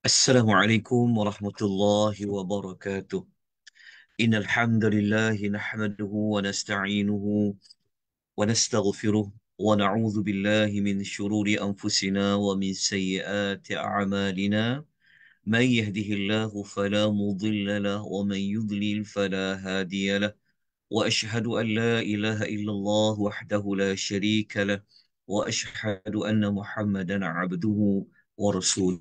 Assalamualaikum warahmatullahi wabarakatuh. Innal hamdalillah nahmaduhu wa nasta'inuhu wa nastaghfiruh wa na'udzu billahi min shururi anfusina wa min sayyiati a'malina. Man yahdihillahu fala mudilla lahu wa man yudlil fala hadiya lahu. Wa ashhadu an la ilaha illallah wahdahu la sharika lahu wa ashhadu anna Muhammadan 'abduhu wa rasuluh.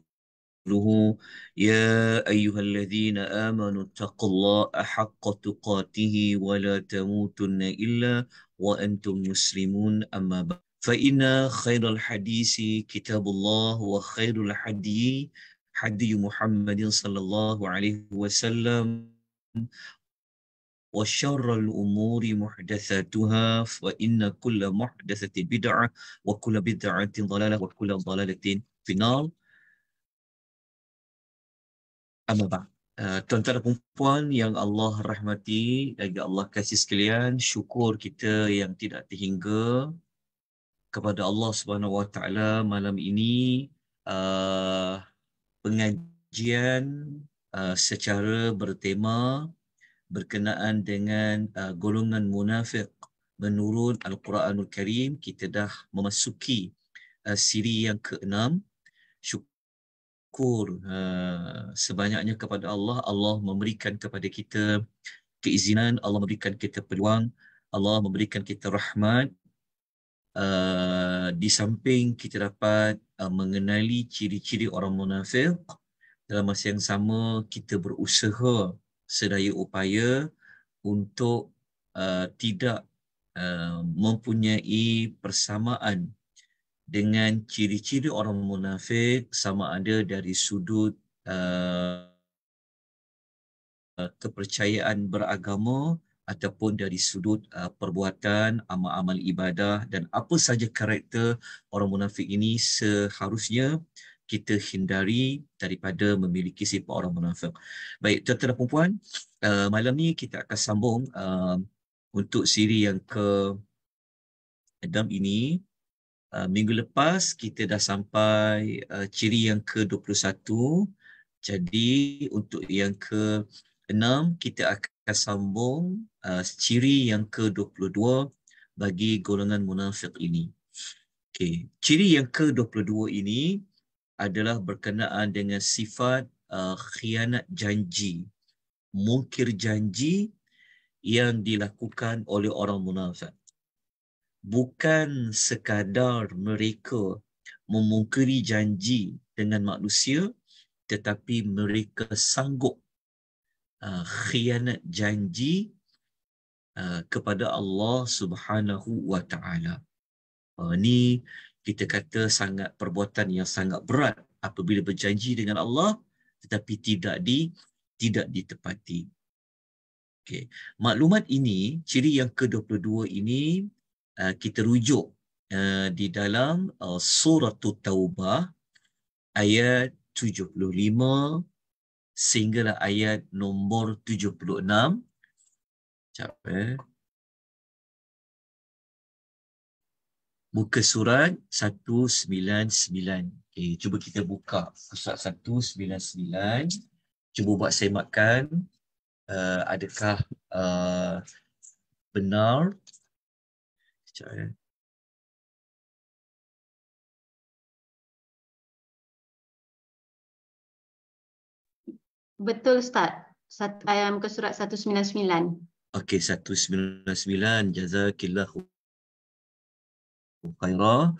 يا أيها الذين آمنوا اتقوا الله حق تقاته ولا تموتن إلا وأنتم مسلمون أما بعد فإن خير الحديث كتاب الله وخير الحدي حدي محمد صلى الله عليه وسلم وشر الأمور محدثاتها فإن كل محدثة بدعة وكل بدعة ضلالة وكل ضلالة في النار. Amma ba'd. Tuan-tuan dan puan yang Allah rahmati dan Allah kasih sekalian, syukur kita yang tidak terhingga kepada Allah Subhanahu Wa Taala malam ini uh, pengajian secara bertema berkenaan dengan golongan munafik menurut Al-Quranul Karim. Kita dah memasuki siri yang ke-6. Syukur sebanyaknya kepada Allah. Allah memberikan kepada kita keizinan, Allah memberikan kita peluang, Allah memberikan kita rahmat. Di samping kita dapat mengenali ciri-ciri orang munafik, dalam masa yang sama kita berusaha sedaya upaya untuk tidak mempunyai persamaan dengan ciri-ciri orang munafik, sama ada dari sudut kepercayaan beragama ataupun dari sudut perbuatan, amal-amal ibadah, dan apa saja karakter orang munafik ini seharusnya kita hindari daripada memiliki sifat orang munafik. Baik, tuan-tuan dan puan, malam ni kita akan sambung untuk siri yang ke-6 ini. Minggu lepas kita dah sampai ciri yang ke-21. Jadi untuk yang ke-6 kita akan sambung ciri yang ke-22 bagi golongan munafik ini. Okey, ciri yang ke-22 ini adalah berkenaan dengan sifat khianat janji, mungkir janji yang dilakukan oleh orang munafik. Bukan sekadar mereka memungkiri janji dengan manusia, tetapi mereka sanggup khianat janji kepada Allah Subhanahu wa Ta'ala. Ini kita kata sangat perbuatan yang sangat berat apabila berjanji dengan Allah tetapi tidak ditepati. Okey, maklumat ini, ciri yang ke-22 ini kita rujuk di dalam surah Taubah ayat 75 sehinggalah ayat nombor 76. Sekejap, Muka surat 199. Okey, cuba kita buka surat 199. Cuba buat semakkan. Adakah benar? Sekejap, Betul Ustaz. Muka surat 199. Okey, 199. Jazakillahu khairah.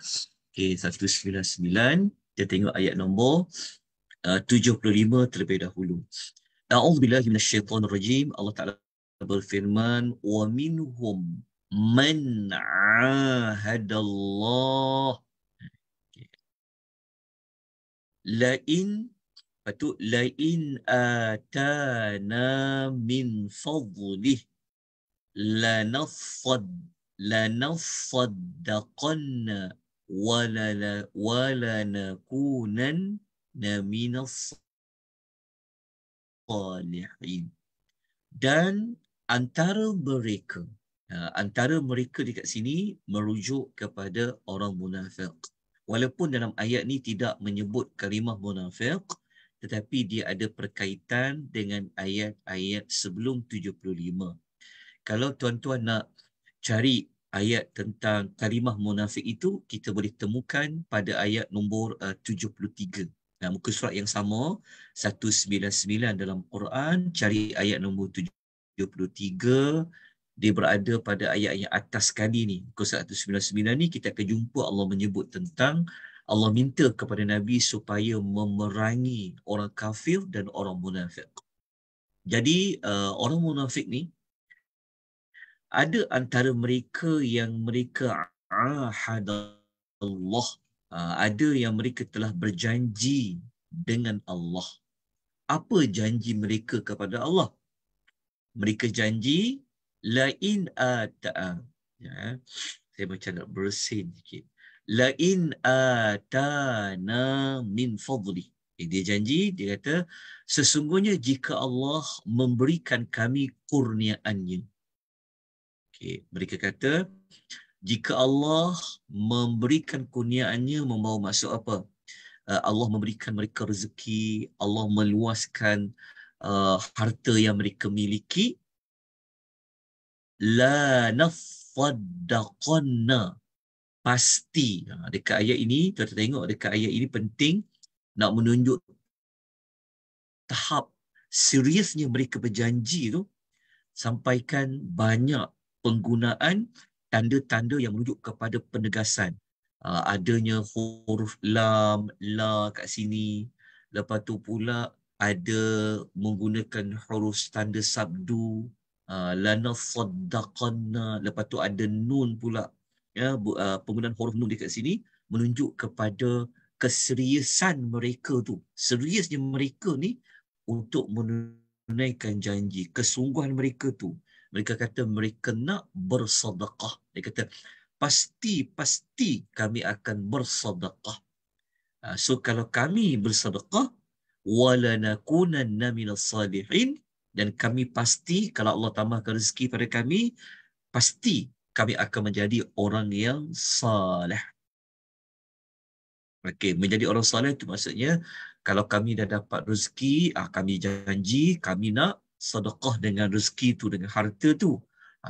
Okey, 199. Kita tengok ayat nombor 75 terlebih dahulu. A'udzubillahi minasyaitonirrajim. Allah Ta'ala berfirman, wa minhum man 'ahadallah. Lain patut lain atana min fadlih lanasaddaqanna walanakunanna minas salihin. Dan antara mereka dekat sini merujuk kepada orang munafik. Walaupun dalam ayat ni tidak menyebut kalimah munafik, tetapi dia ada perkaitan dengan ayat-ayat sebelum 75. Kalau tuan-tuan nak cari ayat tentang kalimah munafik itu, kita boleh temukan pada ayat nombor 73. Nah, muka surat yang sama, 199 dalam Quran, cari ayat nombor 73, dia berada pada ayat yang atas sekali ni. Muka surat 199 ni kita akan jumpa Allah menyebut tentang, Allah minta kepada Nabi supaya memerangi orang kafir dan orang munafik. Jadi orang munafik ni, ada antara mereka yang mereka ahadallah, ada yang mereka telah berjanji dengan Allah. Apa janji mereka kepada Allah? Mereka janji lain ata'a, ya, saya macam nak bersin sikit, lain atana min fadli. Dia janji, dia kata sesungguhnya jika Allah memberikan kami kurniaannya. Okay. Mereka kata, jika Allah memberikan kurniaannya, membawa maksud apa? Allah memberikan mereka rezeki, Allah meluaskan harta yang mereka miliki, la nafaddaqanna, pasti. Dekat ayat ini, tuan-tuan tengok dekat ayat ini penting nak menunjuk tahap seriusnya mereka berjanji tu, sampaikan banyak penggunaan tanda-tanda yang merujuk kepada penegasan. Adanya huruf lam, la kat sini. Lepas tu pula ada menggunakan huruf tanda sabdu, lanasaddaqanna. Lepas tu ada nun pula. Ya, penggunaan huruf nun dekat sini menunjuk kepada keseriusan mereka tu. Seriusnya mereka ni untuk menunaikan janji. Kesungguhan mereka tu. Mereka kata mereka nak bersedekah. Dia kata, pasti kami akan bersedekah. So kalau kami bersedekah, walanakunanna minas salihin, dan kami pasti kalau Allah tambahkan rezeki pada kami, pasti kami akan menjadi orang yang saleh. Okey, menjadi orang saleh itu maksudnya kalau kami dah dapat rezeki, kami janji kami nak sedekah dengan rezeki tu, dengan harta tu.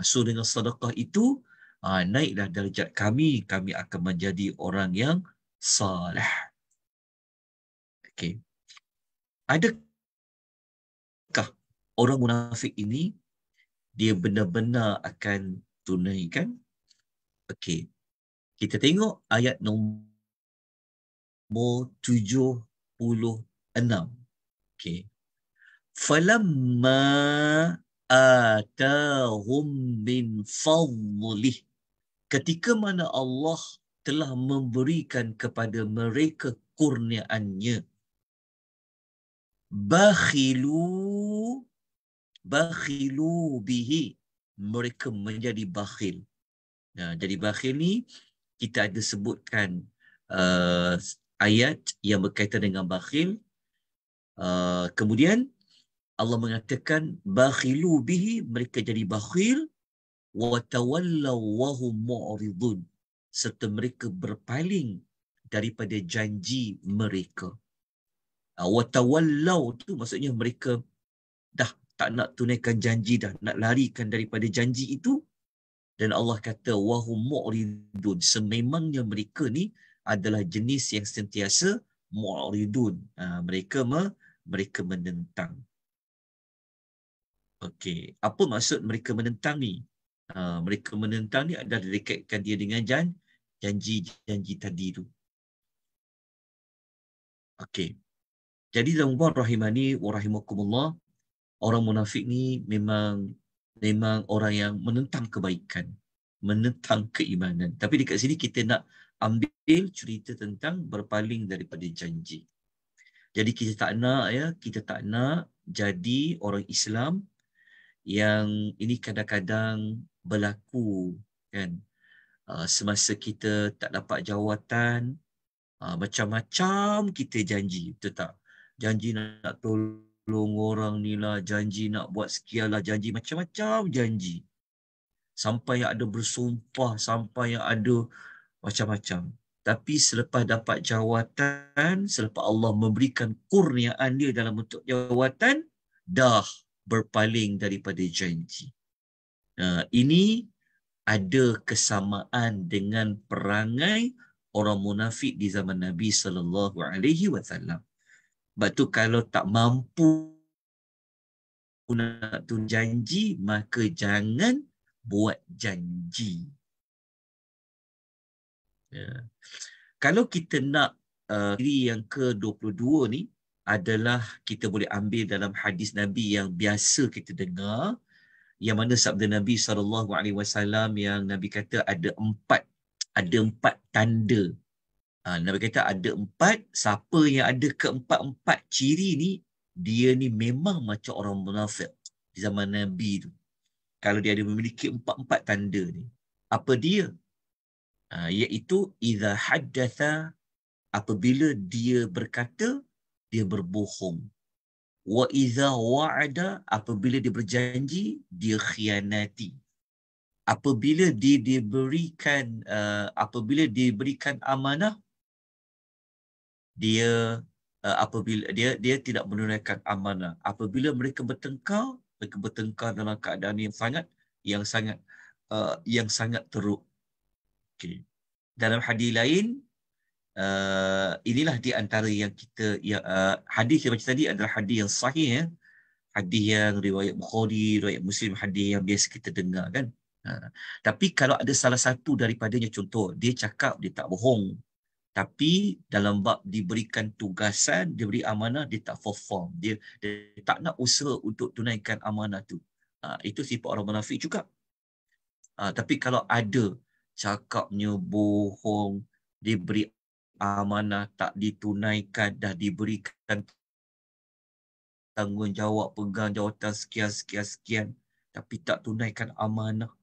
So dengan sedekah itu, naiklah darjat kami akan menjadi orang yang saleh. Okey. Adakah orang munafik ini dia benar-benar akan tunaikan? Okey. Kita tengok ayat nombor 76. Okey. Falamma atahum min fadlih, ketika mana Allah telah memberikan kepada mereka kurniaannya, bakhilu bihi, mereka menjadi bakhil. Nah, jadi bakhil ni kita ada sebutkan ayat yang berkaitan dengan bakhil. Kemudian Allah mengatakan bakhilu bihi, mereka jadi bakhil, wa tawallaw wa hum mu'ridun, serta mereka berpaling daripada janji mereka. Wa tawallaw tu maksudnya mereka dah tak nak tunaikan janji, dah nak larikan daripada janji itu. Dan Allah kata wa hum mu'ridun, sememangnya mereka ni adalah jenis yang sentiasa mu'ridun. Mereka menentang. Okey, apa maksud mereka menentang ni? Mereka menentang ni adalah dikaitkan dia dengan janji tadi tu. Okey. Jadi tuan-tuan rahimani wa rahimakumullah, orang munafik ni memang orang yang menentang kebaikan, menentang keimanan. Tapi dekat sini kita nak ambil cerita tentang berpaling daripada janji. Jadi kita tak nak jadi orang Islam yang ini kadang-kadang berlaku, kan? Semasa kita tak dapat jawatan, macam-macam kita janji, betul tak? Janji nak tolong orang ni lah, janji nak buat sekian lah, janji macam-macam janji. Sampai yang ada bersumpah, sampai yang ada macam-macam. Tapi selepas dapat jawatan, selepas Allah memberikan kurniaan dia dalam bentuk jawatan, dah berpaling daripada janji. Ini ada kesamaan dengan perangai orang munafik di zaman Nabi SAW. Sebab tu kalau tak mampu nak tu janji, maka jangan buat janji. Ya. Kalau kita nak diri yang ke-22 ni adalah kita boleh ambil dalam hadis Nabi yang biasa kita dengar, yang mana sabda Nabi SAW yang Nabi kata ada empat tanda. Nabi kata ada empat, siapa yang ada keempat-empat ciri ni, dia ni memang macam orang munafik di zaman Nabi tu. Kalau dia ada memiliki empat-empat tanda ni. Apa dia? Iaitu idza haddatha, apabila dia berkata, dia berbohong. Wa idza wa'ada, apabila dia berjanji, dia khianati. Apabila dia diberikan amanah, dia apabila dia tidak menunaikan amanah. Apabila mereka bertengkar dalam keadaan yang sangat teruk. Okay. Dalam hadis lain, inilah di antara yang kita hadis yang macam tadi adalah hadis yang sahih, ya. Hadis yang riwayat Bukhari, riwayat Muslim, hadis yang biasa kita dengar kan. Tapi kalau ada salah satu daripadanya, contoh dia cakap dia tak bohong, tapi dalam bab diberikan tugasan, diberi amanah, dia tak perform. Dia tak nak usaha untuk tunaikan amanah tu. Itu sifat orang munafik juga. Tapi kalau ada cakapnya bohong, diberi amanah tak ditunaikan, dah diberikan tanggungjawab, pegang jawatan sekian, tapi tak tunaikan amanah.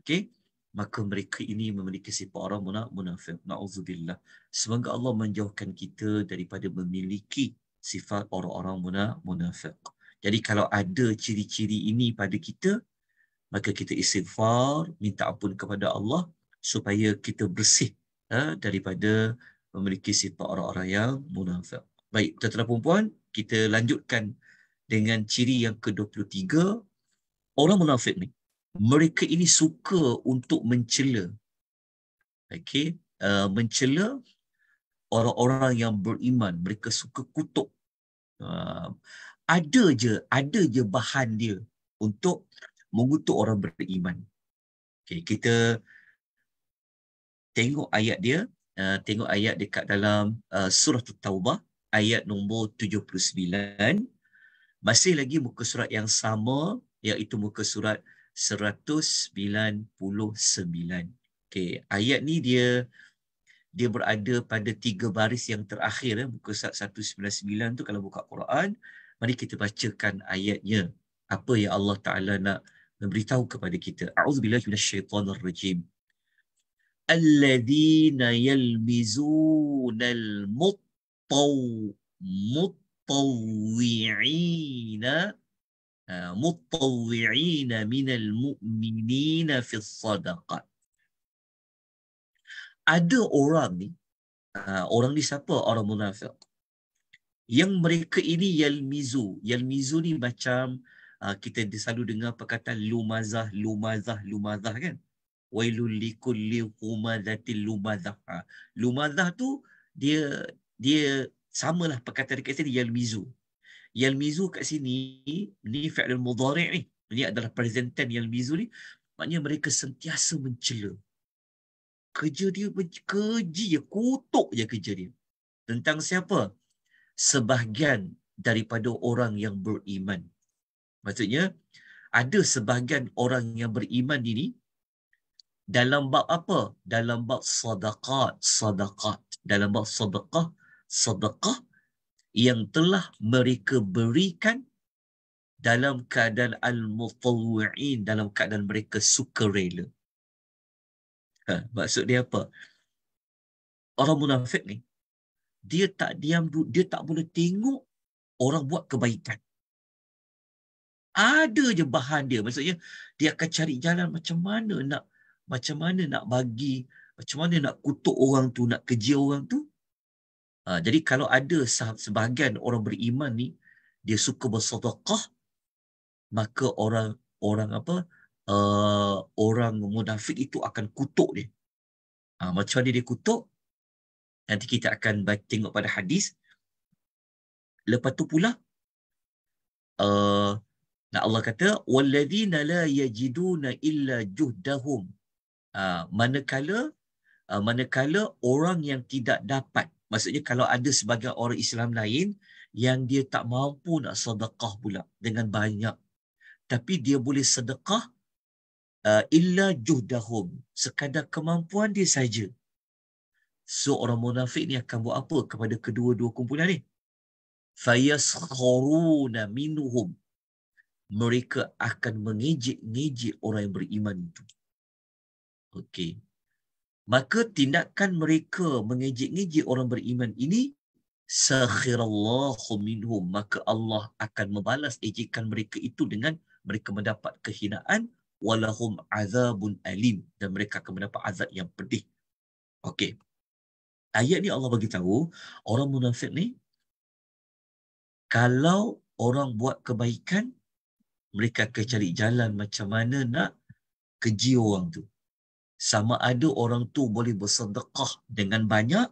Okey? Maka mereka ini memiliki sifat orang munafik. Na'udzubillah. Semoga Allah menjauhkan kita daripada memiliki sifat orang-orang munafik. Jadi kalau ada ciri-ciri ini pada kita, maka kita istighfar, minta ampun kepada Allah supaya kita bersih daripada memiliki sifat orang-orang yang munafik. Baik, tuan-tuan dan puan-puan, kita lanjutkan dengan ciri yang ke-23. Orang munafik ni, mereka ini suka untuk mencela. Okey, mencela orang-orang yang beriman. Mereka suka kutuk. Ada je bahan dia untuk mengutuk orang beriman. Okey, kita tengok ayat dia, tengok ayat dekat dalam surah At-Taubah, ayat nombor 79. Masih lagi muka surat yang sama, iaitu muka surat 199. Okey, ayat ni dia berada pada 3 baris yang terakhir, muka surat 199 tu kalau buka Quran. Mari kita bacakan ayatnya. Apa yang Allah Taala nak memberitahu kepada kita. A'udzubillahi minasyaitonirrajim. Alladzina yalmizunal mutawwi'ina minal mu'minina fis sadaqat. Ada orang ni, siapa? Orang munafik. Yang mereka ini yalmizu ni macam kita selalu dengar perkataan lumazah kan. Wailul likulli humazatil lumazah. Lumazah tu dia samalah perkataan dekat sini yalmizu. Yalmizu kat sini ni fi'il mudhari' ni. Ini adalah present tense yalmizu ni. Maknanya mereka sentiasa mencela. Kerja dia keji, kutuk je kerja dia. Tentang siapa? Sebahagian daripada orang yang beriman. Maksudnya ada sebahagian orang yang beriman ini dalam bab apa? Dalam bab sadaqat. Dalam bab sedekah yang telah mereka berikan dalam keadaan al-mutawwi'in, dalam keadaan mereka sukarela. Maksud dia apa? Orang munafik ni, dia tak diam, dia tak boleh tengok orang buat kebaikan. Ada je bahan dia. Maksudnya dia akan cari jalan macam mana nak bagi Macam mana nak kutuk orang tu, nak keji orang tu? Jadi kalau ada sebahagian orang beriman ni, dia suka bersedekah, maka orang apa? Orang munafik itu akan kutuk dia. Macam mana dia kutuk? Nanti kita akan tengok pada hadis. Lepas tu pula, Allah kata, وَالَّذِينَ لَا يَجِدُونَ إِلَّا جُهْدَهُمْ. Manakala orang yang tidak dapat, maksudnya kalau ada sebagian orang Islam lain yang dia tak mampu nak sedekah pula dengan banyak, tapi dia boleh sedekah illa juhdahum, sekadar kemampuan dia saja. So orang munafik ni akan buat apa kepada kedua-dua kumpulan ni? Fayaskharuna minhum, mereka akan mengejek-ngejek orang yang beriman itu. Okey. Maka tindakan mereka mengejek-ngejek orang beriman ini, sakhirallahu minhum, maka Allah akan membalas ejekan mereka itu dengan mereka mendapat kehinaan, walahum azabun alim, dan mereka akan mendapat azab yang pedih. Okey. Ayat ni Allah bagi tahu orang munafik ni, kalau orang buat kebaikan, mereka akan cari jalan macam mana nak keji orang tu. Sama ada orang tu boleh bersedekah dengan banyak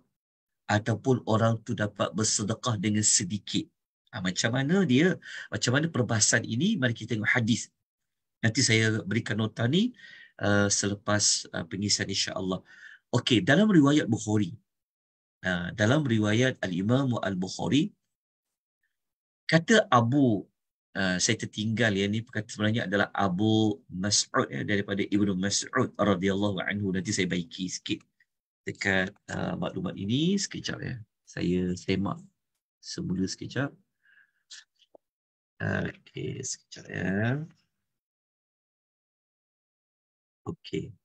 ataupun orang tu dapat bersedekah dengan sedikit. Macam mana dia? Macam mana perbahasan ini? Mari kita tengok hadis. Nanti saya berikan nota ni selepas pengisian insya-Allah. Okey, dalam riwayat Bukhari. Dalam riwayat Al-Imam Al-Bukhari, kata saya tertinggal yang ni sebenarnya adalah Abu Mas'ud daripada Ibnu Mas'ud radhiyallahu anhu. Nanti saya baiki sikit dekat maklumat ini sekejap ya. Saya semak semula sekejap. Okey, sekejap ya. Okey.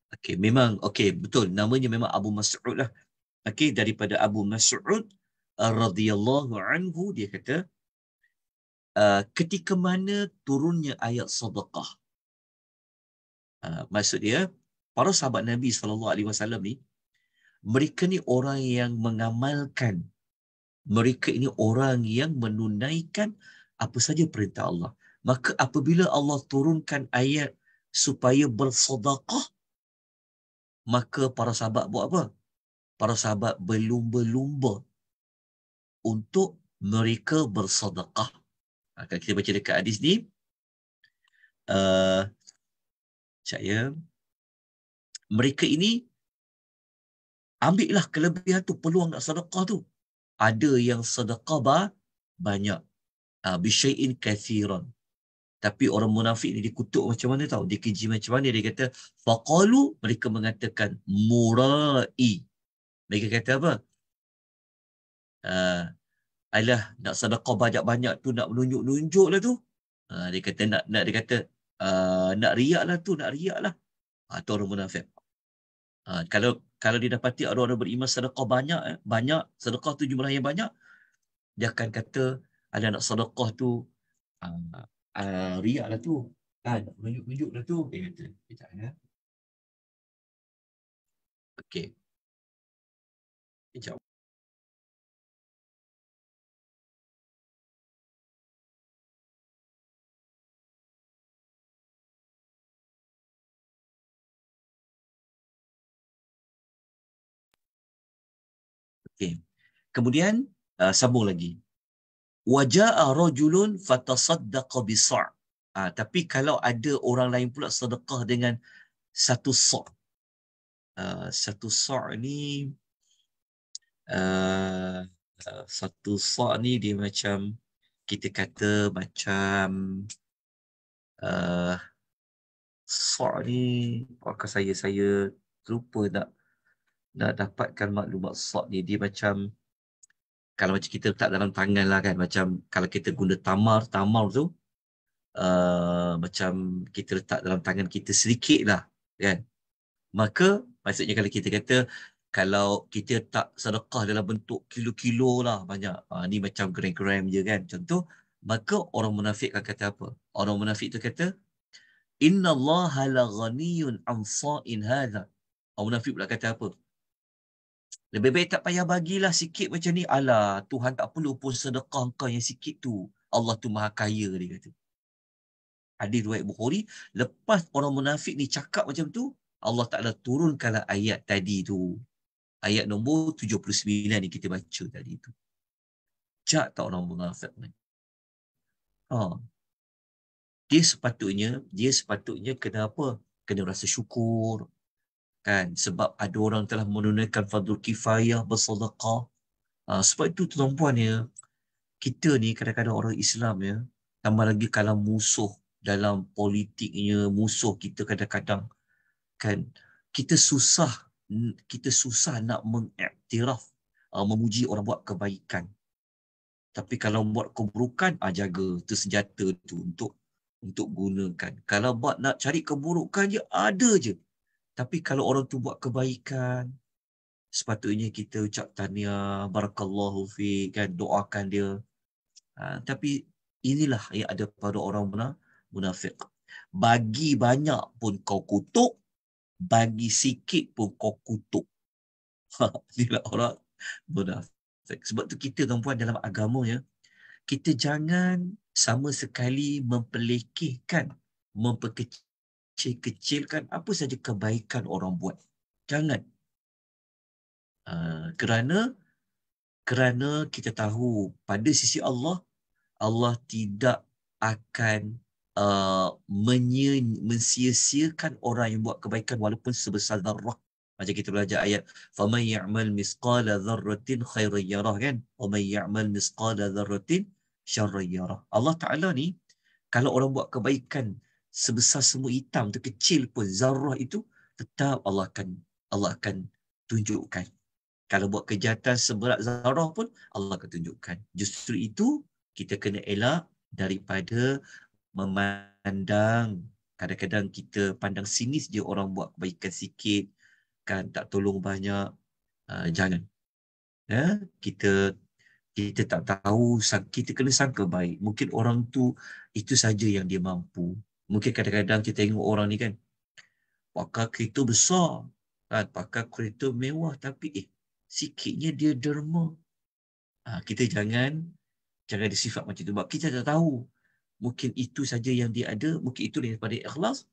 Okey, memang okey, betul, namanya memang Abu Mas'ud lah. Okey, daripada Abu Mas'ud radhiyallahu anhu, dia kata ketika mana turunnya ayat sedekah. Maksud dia, para sahabat Nabi SAW ni, mereka ni orang yang mengamalkan, mereka ini orang yang menunaikan apa saja perintah Allah. Maka apabila Allah turunkan ayat supaya bersedekah, maka para sahabat buat apa? Para sahabat berlumba-lumba untuk mereka bersedekah. Kalau kita baca dekat hadis ni, saya mereka ini ambillah kelebihan tu, peluang nak sedekah tu. Ada yang sedekah banyak, bisyai'in kathiran. Tapi orang munafik ni dikutuk macam mana tahu? Dia keji macam mana? Dia kata, faqalu, mereka mengatakan murai. Mereka kata apa? Alah, nak sedekah banyak-banyak tu, nak menunjuk-nunjuk lah tu. Dia kata dia kata nak riak lah tu, nak riak lah. Tu orang munafik. Kalau dia dapati ada orang beriman sedekah banyak, sedekah tu jumlah yang banyak, dia akan kata, ada nak sedekah tu, riak lah tu. Nak menunjuk-nunjuk lah tu. Dia kata, sekejap ya. Okey. Sekejap. Okey. Kemudian sambung lagi. Waja'a rajulun fatasaddaqa bi-sa'. Tapi kalau ada orang lain pula sedekah dengan satu sa'. Satu sa' ni satu sa' ni dia macam, kita kata macam sa' ni, apakah saya lupa nak dapatkan maklumat sa' ni. Dia macam, kalau macam kita letak dalam tangan lah kan, macam kalau kita guna tamar tu, macam kita letak dalam tangan kita sedikit lah kan. Maka maksudnya kalau kita kata, kalau kita tak sedekah dalam bentuk kilo-kilo lah banyak, ni macam gram-gram je kan, contoh. Maka orang munafik akan kata apa? Orang munafik tu kata, innallaha la ghaniyun an sa'in hadha. Orang munafik pula kata apa? Lebih baik tak payah bagilah sikit macam ni. Alah, Tuhan tak perlu pun sedekah kau yang sikit tu. Allah tu maha kaya, dia kata. Hadis riwayat Bukhari, lepas orang munafik ni cakap macam tu, Allah Ta'ala turunkanlah ayat tadi tu. Ayat nombor 79 ni kita baca tadi tu. Jak tak orang munafik ni? Ha. Dia sepatutnya kena apa? Kena rasa syukur. Kan? Sebab ada orang telah menunaikan fardhu kifayah bersedekah. Sebab itu tuan-puan ya, kita ni kadang-kadang orang Islam ya, tambah lagi kalau musuh dalam politiknya, musuh kita kadang-kadang kan, kita susah kita susah nak mengiktiraf memuji orang buat kebaikan. Tapi kalau buat keburukan, jaga tu senjata tu untuk gunakan. Kalau buat nak cari keburukan je, ada je. Tapi kalau orang tu buat kebaikan, sepatutnya kita ucap tahniah, barakallahu fiik, kan, doakan dia. Tapi inilah yang ada pada orang munafik. Bagi banyak pun kau kutuk, bagi sikit pun kau kutuk. Inilah orang munafik. Sebab tu kita tuan-puan dalam agama ya, kita jangan sama sekali memperlekehkan, memperkecil-kecilkan apa saja kebaikan orang buat. Jangan. Kerana kita tahu pada sisi Allah, Allah tidak akan mensia-siakan orang yang buat kebaikan walaupun sebesar zarrah. Macam kita belajar ayat faman ya'mal misqala dzarratin khairan yarah, kan, wa man ya'mal misqala dzarratin syarran yarah. Allah Taala ni kalau orang buat kebaikan sebesar semut hitam tu, kecil pun zarrah itu, tetap Allah akan tunjukkan. Kalau buat kejahatan seberat zarah pun Allah akan tunjukkan. Justru itu kita kena elak daripada memandang, kadang-kadang kita pandang sinis je orang buat kebaikan sikit, kan, tak tolong banyak. Jangan. Ya, kita tak tahu, kita kena sangka baik. Mungkin orang tu itu saja yang dia mampu. Mungkin kadang-kadang kita tengok orang ni kan, pakai kereta besar, kan, pakai kereta mewah, tapi sikitnya dia derma. Kita jangan ada sifat macam tu. Sebab kita tak tahu. Mungkin itu saja yang dia ada. Mungkin itu daripada ikhlas.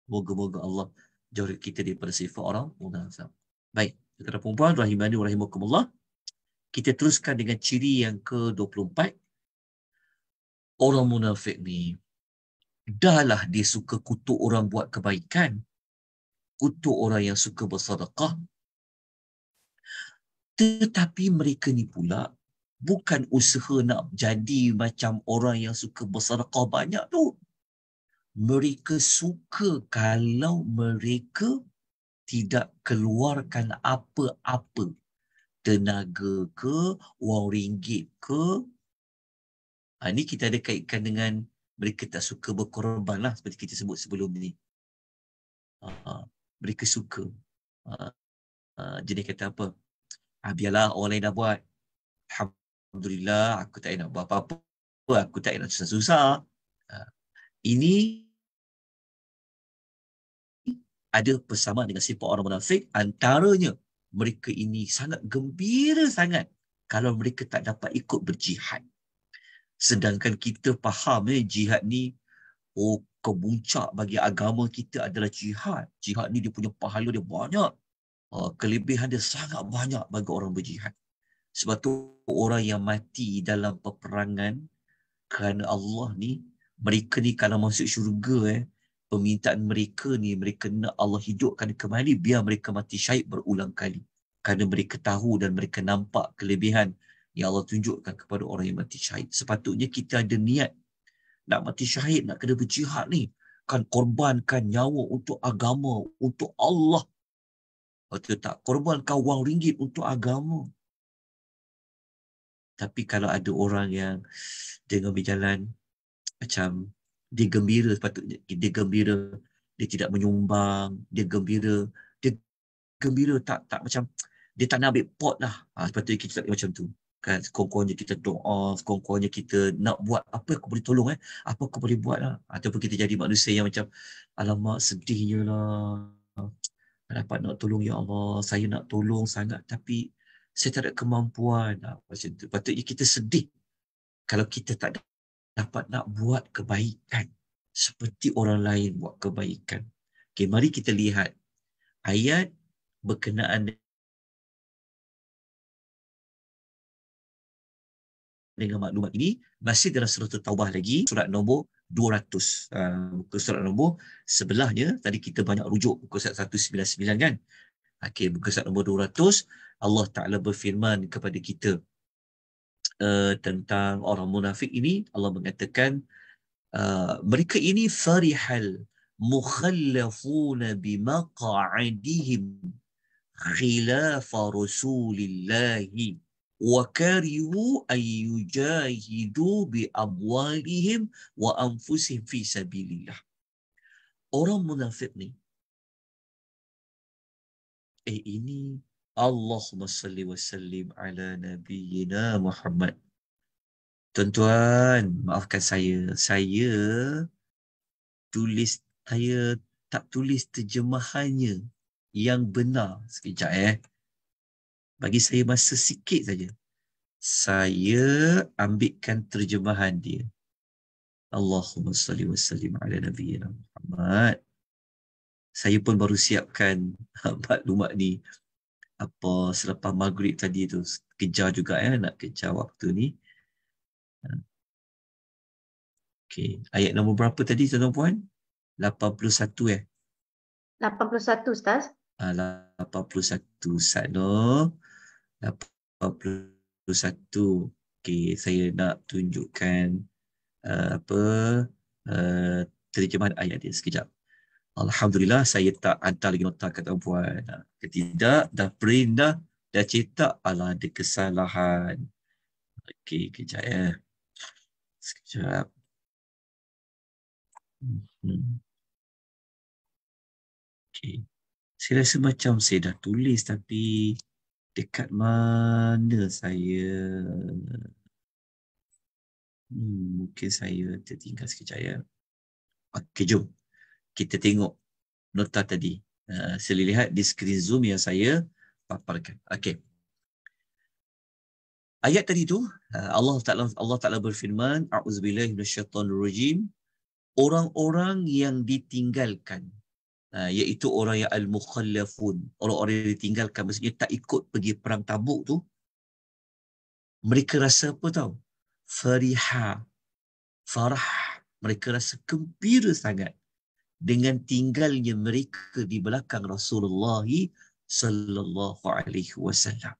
Moga-moga Allah jauh kita daripada sifat orang munafik. Baik. Tuan-tuan perempuan, rahimani wa rahimakumullah. Kita teruskan dengan ciri yang ke-24. Orang munafik ni, dahlah dia suka kutuk orang buat kebaikan, kutuk orang yang suka bersedekah, tetapi mereka ni pula bukan usaha nak jadi macam orang yang suka bersedekah banyak tu. Mereka suka kalau mereka tidak keluarkan apa-apa, tenaga ke, wang ringgit ke. Ini kita ada kaitkan dengan mereka tak suka berkorban lah, seperti kita sebut sebelum ni. Mereka suka. Jadi kata apa? Biarlah orang lain dah buat. Alhamdulillah, aku tak nak buat apa-apa. Aku tak nak susah-susah. Ini ada persamaan dengan sifat orang munafik. Antaranya, mereka ini sangat gembira sangat kalau mereka tak dapat ikut berjihad. Sedangkan kita faham jihad ni, kebuncak bagi agama kita adalah jihad. Jihad ni dia punya pahala dia banyak. Kelebihan dia sangat banyak bagi orang berjihad. Sebab tu orang yang mati dalam peperangan kerana Allah ni, mereka ni kalau masuk syurga, permintaan mereka ni, mereka nak Allah hidupkan kembali biar mereka mati syahid berulang kali. Kerana mereka tahu dan mereka nampak kelebihan yang Allah tunjukkan kepada orang yang mati syahid. Sepatutnya kita ada niat nak mati syahid, nak kena berjihad ni, kan, korbankan nyawa untuk agama, untuk Allah. Atau tak korbankan wang ringgit untuk agama. Tapi kalau ada orang yang dengan berjalan macam dia gembira, sepatutnya dia gembira, dia tidak menyumbang, dia gembira tak macam dia tak nak ambil pot lah. Sepatutnya kita tak macam tu. Kan, sekurang-kurangnya kita doa, sekurang-kurangnya kita nak buat apa aku boleh tolong, apa aku boleh buat lah. Ataupun kita jadi manusia yang macam alamak sedihnya lah, dapat nak tolong, ya Allah, saya nak tolong sangat tapi saya tak ada kemampuan. Macam tu. Patutnya kita sedih kalau kita tak dapat nak buat kebaikan seperti orang lain buat kebaikan. Okay, mari kita lihat ayat berkenaan dengan maklumat ini masih dalam surah Taubah lagi, surat nombor 200. Muka surat nombor sebelahnya, tadi kita banyak rujuk muka surat 199 kan. Okey, muka surat nombor 200, Allah Ta'ala berfirman kepada kita tentang orang munafik ini. Allah mengatakan, mereka ini farihal mukhallafuna bimaqa'idihim khilafa rasulillahi wa karihu an yujahidu bi amwalihim wa anfusihim fi sabilillah. Orang munafik ni, ini Allahumma salli wa sallim ala nabiyyina Muhammad. Tuan-tuan, maafkan saya tak tulis terjemahannya yang benar. Sekejap bagi saya masa sikit saja. Saya ambilkan terjemahan dia. Allahumma salli wa sallim ala nabiyyina Muhammad. Saya pun baru siapkan maklumat ni selepas maghrib tadi tu. Kejar juga nak kejar waktu ni. Okey, ayat nombor berapa tadi tuan-tuan puan? 81 81 Ustaz. 81 Sano. 81. Okey, saya nak tunjukkan terjemahan ayat dia sekejap. Alhamdulillah saya tak hantar lagi nota kat tuan-puan. Tidak, dah print dah cetak, ada kesalahan. Okey, kejap sekejap. Okey. Saya rasa macam saya dah tulis tapi dekat mana saya? Mungkin saya tertinggal sekejap Okey, jom kita tengok nota tadi. Saya lihat di skrin Zoom yang saya paparkan. Okey. Ayat tadi tu Allah Taala berfirman, a'udzubillahi minasyaitonirrajim, orang-orang yang ditinggalkan, iaitu orang yang al-mukhallafun, orang-orang yang ditinggalkan, maksudnya tak ikut pergi perang Tabuk tu, mereka rasa apa tahu? Farah. Mereka rasa gembira sangat dengan tinggalnya mereka di belakang Rasulullah sallallahu alaihi wasallam.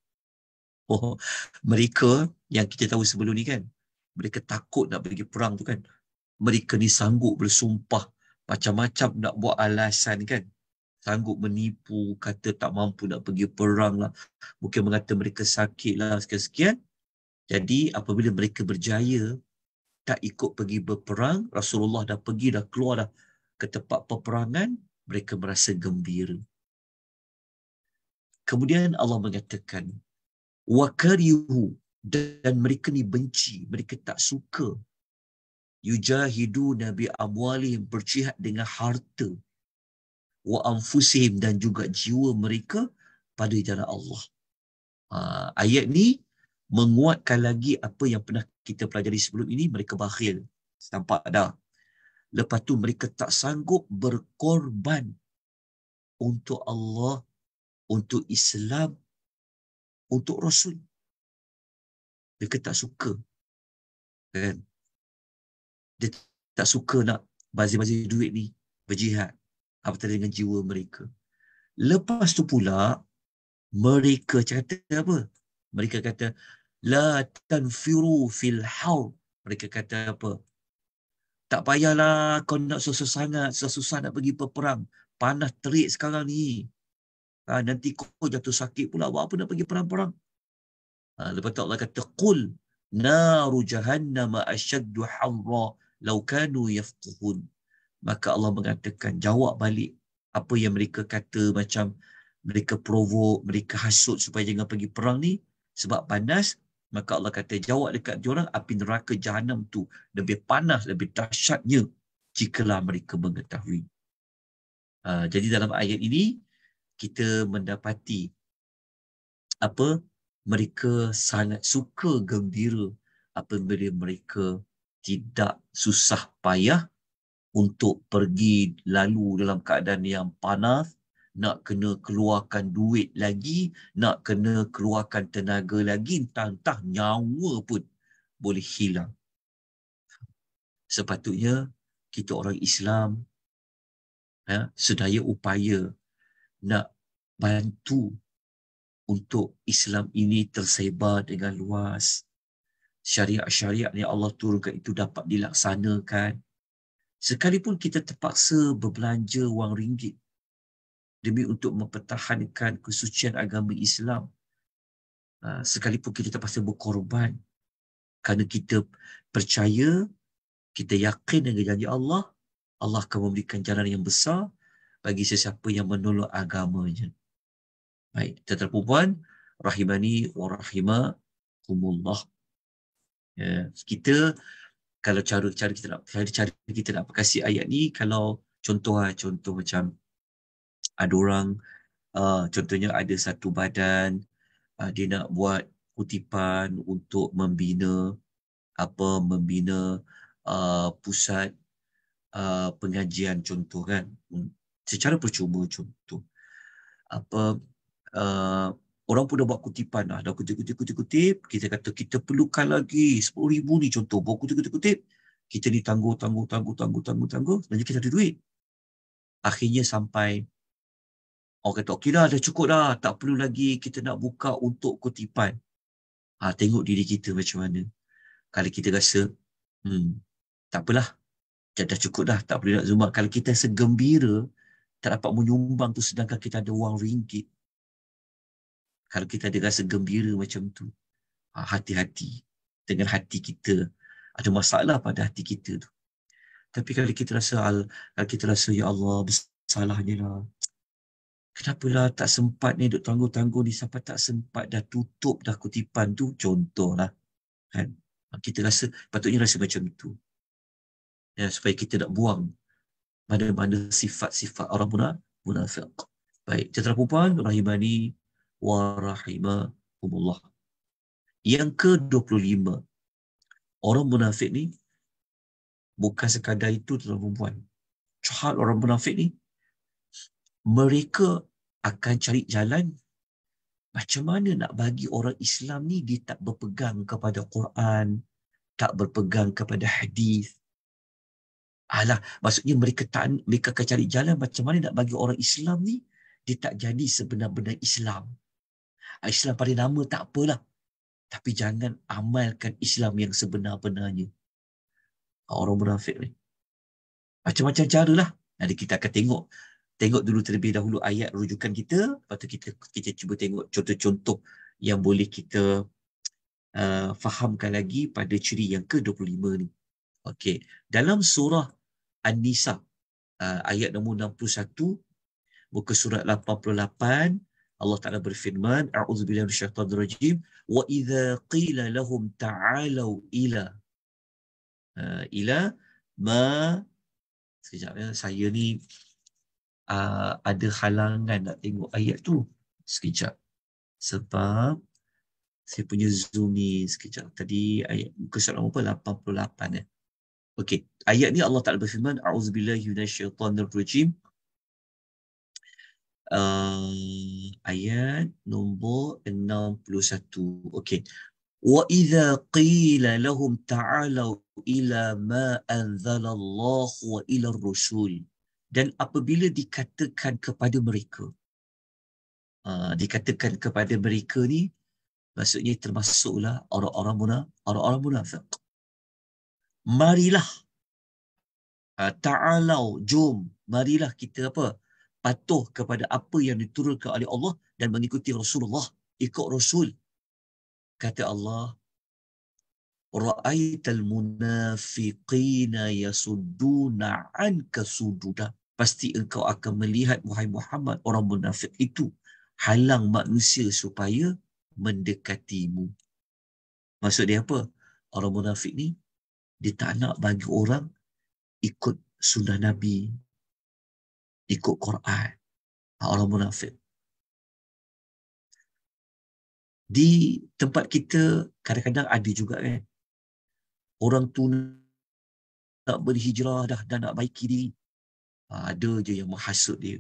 Mereka yang kita tahu sebelum ni kan, mereka takut nak pergi perang tu kan. Mereka ni sanggup bersumpah macam-macam nak buat alasan kan. Sanggup menipu, kata tak mampu nak pergi perang lah. Mungkin mengata mereka sakit lah, sekian-sekian. Jadi apabila mereka berjaya tak ikut pergi berperang, Rasulullah dah pergi, dah keluar dah ke tempat peperangan, mereka merasa gembira. Kemudian Allah mengatakan, wa karihu, dan mereka ni benci, mereka tak suka, yujahiduna bi amwalihim, berjihad dengan harta, wa anfusihim, dan juga jiwa mereka pada jalan Allah. Ayat ni menguatkan lagi apa yang pernah kita pelajari sebelum ini. Mereka bakhil, nampak dah. Lepas tu mereka tak sanggup berkorban untuk Allah, untuk Islam, untuk Rasul. Mereka tak suka kan. Dia tak suka nak bazir-bazir duit ni, berjihad apatah dengan jiwa mereka. Lepas tu pula mereka kata apa? Mereka kata la tanfiru fil haur. Mereka kata apa? Tak payahlah kau nak susah nak pergi berperang. Panas terik sekarang ni. Nanti kau jatuh sakit pula. Buat apa nak pergi perang-perang? Lepas tu Allah kata, qul naru jahannama asyaddu harra law kanu yafqahun. Maka Allah mengatakan, jawab balik apa yang mereka kata, macam mereka provoke, mereka hasut supaya jangan pergi perang ni sebab panas. Maka Allah kata, jawab dekat diorang, api neraka Jahannam tu lebih panas, lebih dahsyatnya jikalau mereka mengetahui. Jadi dalam ayat ini kita mendapati apa mereka sangat suka gembira apabila mereka tidak susah payah untuk pergi lalu dalam keadaan yang panas, nak kena keluarkan duit lagi, nak kena keluarkan tenaga lagi, entah-entah nyawa pun boleh hilang. Sepatutnya kita orang Islam sedaya upaya nak bantu untuk Islam ini tersebar dengan luas. Syariat-syariat yang Allah turunkan itu dapat dilaksanakan. Sekalipun kita terpaksa berbelanja wang ringgit demi untuk mempertahankan kesucian agama Islam, sekalipun kita terpaksa berkorban kerana kita percaya, kita yakin dengan janji Allah, Allah akan memberikan jalan yang besar bagi sesiapa yang menolong agamanya. Baik, tuan-tuan puan, rahimani wa rahimakumullah. Ya, kita kalau cara kita nak kasih ayat ni, kalau contoh macam ada orang, contohnya ada satu badan, dia nak buat kutipan untuk membina pusat pengajian, contoh kan, secara percuma contoh. Uh, Orang pun dah buat kutipan dah kutip, kita kata kita perlukan lagi 10,000 ni contoh, buat kutip, kita ni tangguh, nanti kita ada duit. Akhirnya sampai orang kata, okey dah cukup dah, tak perlu lagi kita nak buka untuk kutipan. Tengok diri kita macam mana. Kalau kita rasa, tak apalah, dah cukup dah, tak perlu nak zumat. Kalau kita segembira, tak dapat menyumbang tu sedangkan kita ada wang ringgit. Kalau kita ada rasa gembira macam tu, hati-hati dengan hati kita. Ada masalah pada hati kita tu. Tapi kalau kita rasa, ya Allah, bersalahnya lah. Kenapalah tak sempat ni, duk tangguh-tangguh ni sampai tak sempat, dah tutup dah kutipan tu, contohlah. Kan? Kita rasa, patutnya rasa macam tu. Ya, supaya kita nak buang mana-mana sifat-sifat orang munafik. Baik, tuan-tuan puan, rahimani wa rahimakumullah. Yang ke-25, orang munafik ni bukan sekadar itu, tuan-tuan puan. Hal orang munafik ni, mereka akan cari jalan macam mana nak bagi orang Islam ni dia tak berpegang kepada Quran, tak berpegang kepada hadis. Maksudnya mereka akan cari jalan macam mana nak bagi orang Islam ni dia tak jadi sebenar-benar Islam. Islam pada nama tak apalah, tapi jangan amalkan Islam yang sebenar-benarnya. Orang munafik ni macam-macam cara lah. Nanti kita akan tengok dulu terlebih dahulu ayat rujukan kita, lepas tu kita cuba tengok contoh-contoh yang boleh kita fahamkan lagi pada ciri yang ke-25 ni. Okey, dalam surah An-Nisa ayat nombor 61, muka surat 88, Allah Ta'ala berfirman, a'udzubillahi minasyaitanir rajim, wa idza qila lahum ta'alu ila ma. Sekejap ya, saya ni ada halangan nak tengok ayat tu. Sekejap. Sebab saya punya Zoom ni sekejap. Tadi ayat muka surat nombor 88 ya. Okey, ayat ni Allah Ta'ala berfirman, a'udzubillahi minasyaitanir rajim. Ayat nombor 61. Okey. Wa idza qila lahum ta'alu ila ma anzalallahu wa ila ar-rusul. Dan apabila dikatakan kepada mereka, ni maksudnya termasuklah orang-orang munafik. Marilah, ta'alau, jom, marilah kita patuh kepada apa yang diturunkan oleh Allah dan mengikuti Rasulullah, ikut Rasul. Kata Allah, ra'aital munafiqina yasudduna anka sududa. Pasti engkau akan melihat, wahai Muhammad, orang munafik itu halang manusia supaya mendekatimu. Maksud dia apa? Orang munafik ni, dia tak nak bagi orang ikut sunnah Nabi, ikut Quran. Orang munafik. Di tempat kita kadang-kadang ada juga kan, orang tu nak berhijrah dah dan nak baiki diri. Ada je yang menghasut dia.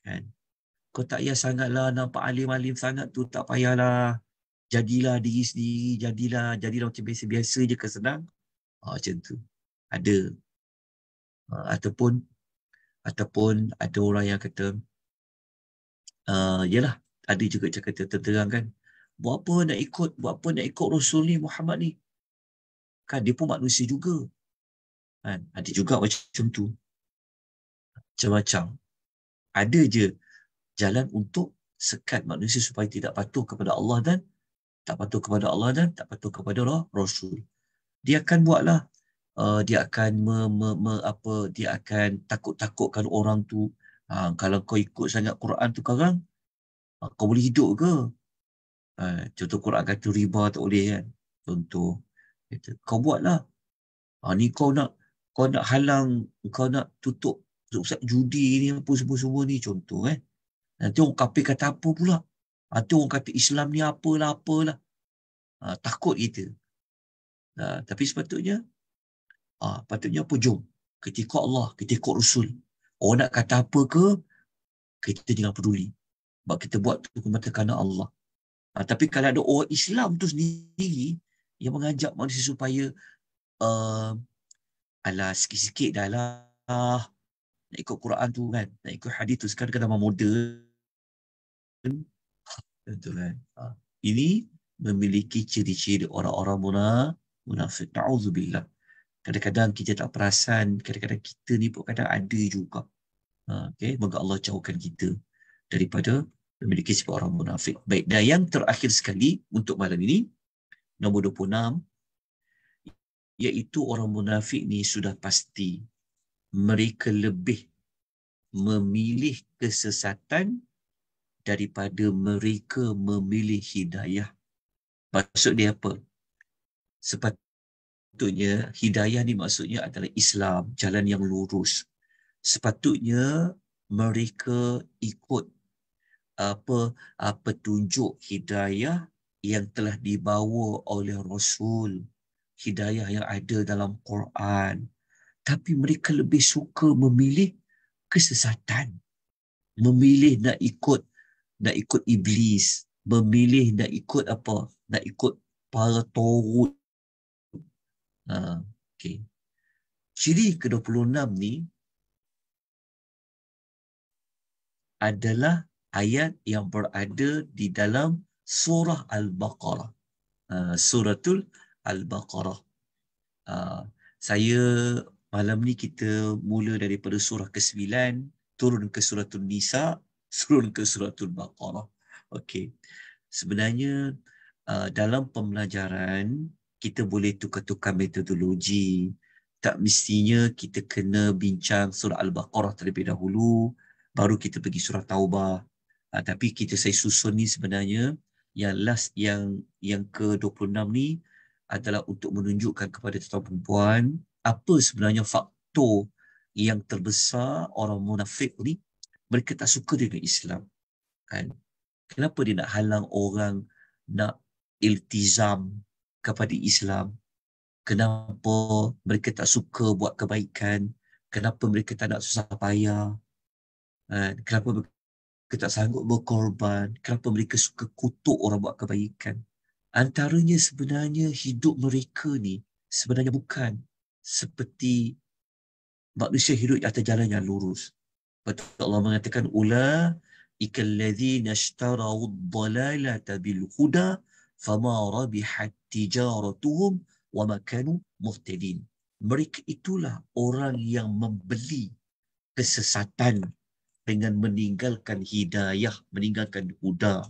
Kan? Kau tak payah sangatlah nampak alim-alim sangat tu, tak payahlah. Jadilah diri sendiri, jadilah macam biasa-biasa je ke senang. Macam tu. Ada. Ataupun ada orang yang kata, yalah, ada juga yang kata terang kan, buat apa nak ikut Rasul ni, Muhammad ni. Kan dia pun manusia juga. Kan? Ada juga macam tu. Macam-macam. Ada je jalan untuk sekat manusia supaya tidak patuh kepada Allah dan tak patuh kepada Rasul. Dia akan buatlah, dia akan dia akan takut-takutkan orang tu. Kalau kau ikut sangat Quran tu sekarang, kau boleh hidup ke? Contoh Quran kata riba tak boleh kan? Contoh. Kata, kau buatlah. Ni kau nak halang, kau nak tutup pusat judi ni, apa semua-semua ni, contoh kan. Nanti orang kafir kata apa pula? Nanti orang kata Islam ni apalah. Takut kita. Tapi patutnya apa? Jom. Kita ikut Allah, kita ikut Rasul. Orang nak kata apa ke, kita jangan peduli. Sebab kita buat tu semata kerana Allah. Tapi kalau ada orang Islam tu sendiri yang mengajak manusia supaya alah sikit-sikit dah lah, nak ikut Quran tu kan, nak ikut hadis tu, sekarang kan zaman moden. Betul kan? Ini memiliki ciri-ciri orang-orang munafik. Na'udzubillah. Kadang-kadang kita tak perasan, kadang-kadang kita ni pun kadang ada juga. Okay? Moga Allah jauhkan kita daripada memiliki sifat orang munafik. Baik, dan yang terakhir sekali untuk malam ini, nombor 26, iaitu orang munafik ni sudah pasti mereka lebih memilih kesesatan daripada mereka memilih hidayah. Maksud dia apa? Sepatutnya hidayah ni maksudnya adalah Islam, jalan yang lurus. Sepatutnya mereka ikut petunjuk hidayah yang telah dibawa oleh Rasul, hidayah yang ada dalam Quran. Tapi mereka lebih suka memilih kesesatan, memilih nak ikut iblis, memilih nak ikut nak ikut para tagut. Okay. Ciri ke-26 ni adalah ayat yang berada di dalam surah Al-Baqarah. Suratul Al-Baqarah. Saya malam ni kita mula daripada surah ke-9, turun ke suratul Nisa, turun ke suratul Baqarah. Okey. Sebenarnya dalam pembelajaran kita boleh tukar-tukar metodologi. Tak mestinya kita kena bincang surah Al-Baqarah terlebih dahulu, baru kita pergi surah Taubah. Tapi saya susun ni sebenarnya yang last, yang ke-26 ni adalah untuk menunjukkan kepada tuan-tuan perempuan apa sebenarnya faktor yang terbesar orang munafik ni. Mereka tak suka dengan Islam. Kan? Kenapa dia nak halang orang nak iltizam kepada Islam? Kenapa mereka tak suka buat kebaikan? Kenapa mereka tak nak susah payah? Kenapa mereka tak sanggup berkorban? Kenapa mereka suka kutuk orang buat kebaikan? Antaranya sebenarnya hidup mereka ni sebenarnya bukan seperti manusia hidup di atas jalan yang lurus. Betul, Allah mengatakan ulaika allazina ishtarau ad-dalalata bil huda fama rabihat tijaratuhum wa ma kanu muhtadin. Mereka itulah orang yang membeli kesesatan dengan meninggalkan hidayah, meninggalkan huda.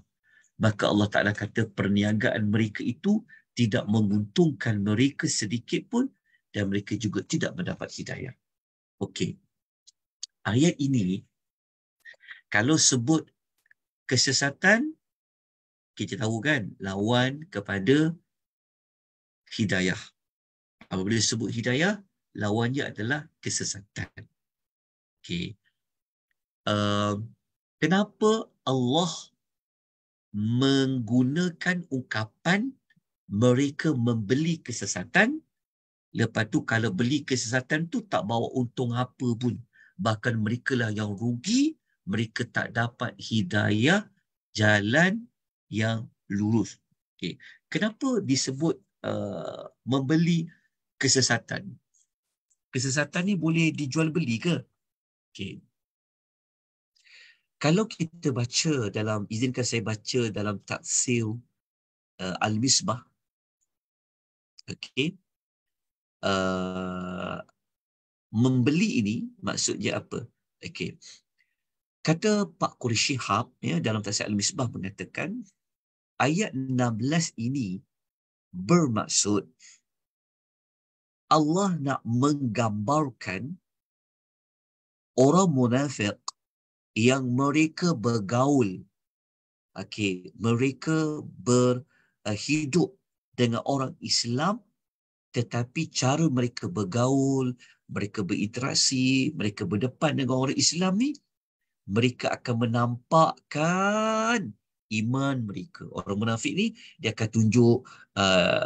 Maka Allah Ta'ala kata perniagaan mereka itu tidak menguntungkan mereka sedikit pun dan mereka juga tidak mendapat hidayah. Okey. Ayat ini kalau sebut kesesatan, kita tahu kan lawan kepada hidayah. Apabila sebut hidayah, lawannya adalah kesesatan. Okey. Kenapa Allah menggunakan ungkapan mereka membeli kesesatan. Lepas tu kalau beli kesesatan tu tak bawa untung apa pun. Bahkan mereka lah yang rugi. Mereka tak dapat hidayah jalan yang lurus. Okay. Kenapa disebut membeli kesesatan? Kesesatan ni boleh dijual beli ke? Okay. Kalau kita baca dalam, izinkan saya baca dalam tafsir Al-Misbah. Okay. Membeli ini maksudnya apa? Okay. Kata Pak Quraisy Shihab dalam tafsir Al-Misbah mengatakan ayat 16 ini bermaksud Allah nak menggambarkan orang munafik yang mereka bergaul, mereka berhidup dengan orang Islam, tetapi cara mereka bergaul, mereka berinteraksi, mereka berdepan dengan orang Islam ni, mereka akan menampakkan iman mereka. Orang munafik ni, dia akan tunjuk,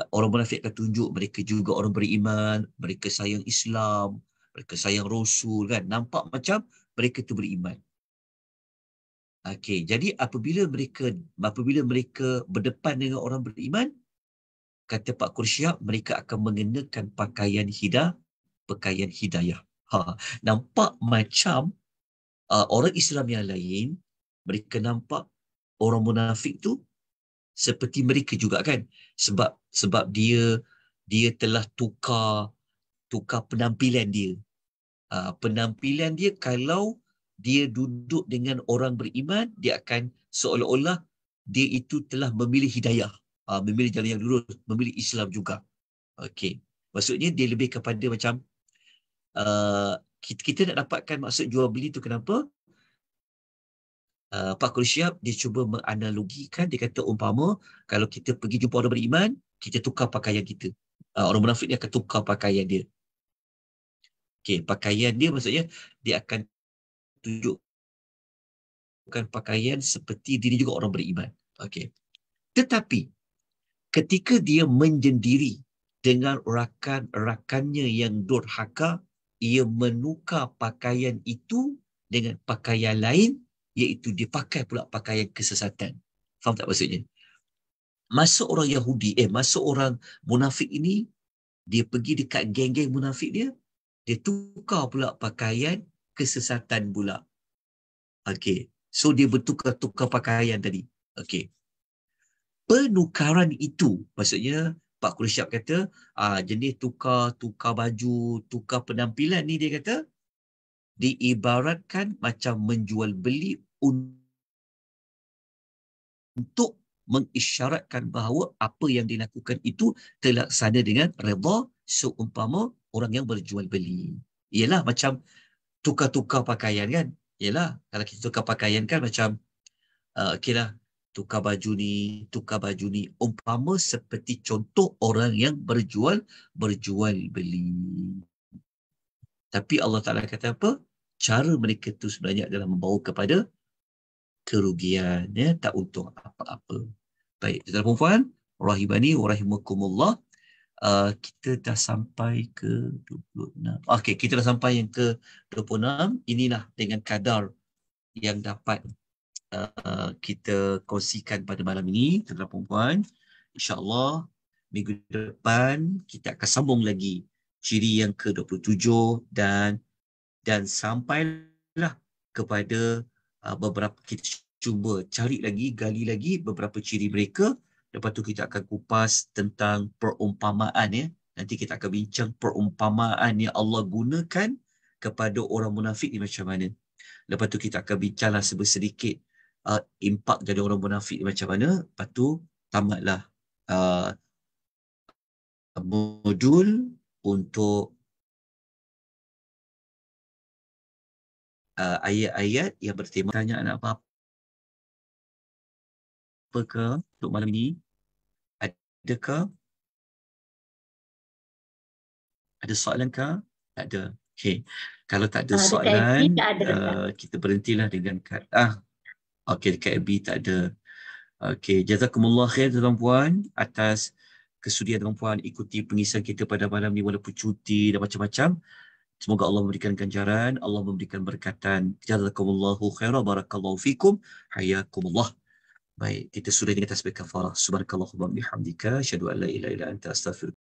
orang munafik akan tunjuk mereka juga orang beriman, mereka sayang Islam, mereka sayang Rasul, kan? Nampak macam mereka tu beriman. Jadi apabila mereka berdepan dengan orang beriman, kata Pak Quraisy, mereka akan mengenakan pakaian hidayah. Nampak macam orang Islam yang lain, mereka nampak orang munafik tu seperti mereka juga, kan? Sebab dia telah tukar penampilan dia. Penampilan dia, kalau dia duduk dengan orang beriman, dia akan seolah-olah dia itu telah memilih hidayah, memilih jalan yang lurus, memilih Islam juga. Maksudnya dia lebih kepada macam kita nak dapatkan maksud jual beli tu. Kenapa? Pak Quraisy dia cuba menganalogikan. Dia kata umpama kalau kita pergi jumpa orang beriman, kita tukar pakaian kita. Orang munafik dia akan tukar pakaian dia. Pakaian dia maksudnya dia akan tunjukkan pakaian seperti diri juga orang beriman. Tetapi ketika dia menjendiri dengan rakan-rakannya yang durhaka, ia menukar pakaian itu dengan pakaian lain, iaitu dia pakai pula pakaian kesesatan. Faham tak maksudnya? Masa orang Yahudi, masa orang munafik ini, dia pergi dekat geng-geng munafik dia tukar pula pakaian kesesatan pula. So dia bertukar-tukar pakaian tadi. Penukaran itu, maksudnya Pak Quraisy kata, jenis tukar baju, tukar penampilan ni, dia kata, diibaratkan macam menjual beli untuk mengisyaratkan bahawa apa yang dilakukan itu terlaksana dengan redha seumpama orang yang berjual beli. Ialah macam tukar-tukar pakaian, kan? Ialah kalau kita tukar pakaian kan macam tukar baju ni, umpama seperti contoh orang yang berjual beli. Tapi Allah Ta'ala kata apa? Cara mereka tu sebenarnya adalah membawa kepada kerugian, tak untung apa-apa. Baik, tuan-tuan dan puan, rahimani wa rahimakumullah, kita dah sampai ke 26. Kita dah sampai yang ke 26. Inilah dengan kadar yang dapat kita kongsikan pada malam ini, tuan-tuan dan puan. InsyaAllah minggu depan kita akan sambung lagi ciri yang ke-27 dan sampailah kepada beberapa, kita cuba cari lagi, gali lagi beberapa ciri mereka. Lepas tu kita akan kupas tentang perumpamaan, Nanti kita akan bincang perumpamaan yang Allah gunakan kepada orang munafik ni macam mana. Lepas tu kita akan bincanglah sedikit impak dari orang munafik ni macam mana. Lepas tu tamatlah modul untuk ayat-ayat yang bertema. Tanyaan apa-apa ke untuk malam ini? Adakah? Ada soalan ke? Tak ada. Kalau tak ada soalan, dekat FB tak ada, Ustaz. kita berhentilah dengan dekat FB tak ada. Okey, jazakumullah khair tuan-puan atas kesudian tuan-puan ikuti pengisahan kita pada malam ni walaupun cuti dan macam-macam. Semoga Allah memberikan ganjaran, Allah memberikan berkatan. Jazakumullahu khairan, barakallahu fikum, hayakumullah. Baik, kita sudah dengan tasbih kafarah. Subhanakallahumma bihamdika, asyhadu an la ilaha illa anta astaghfiruka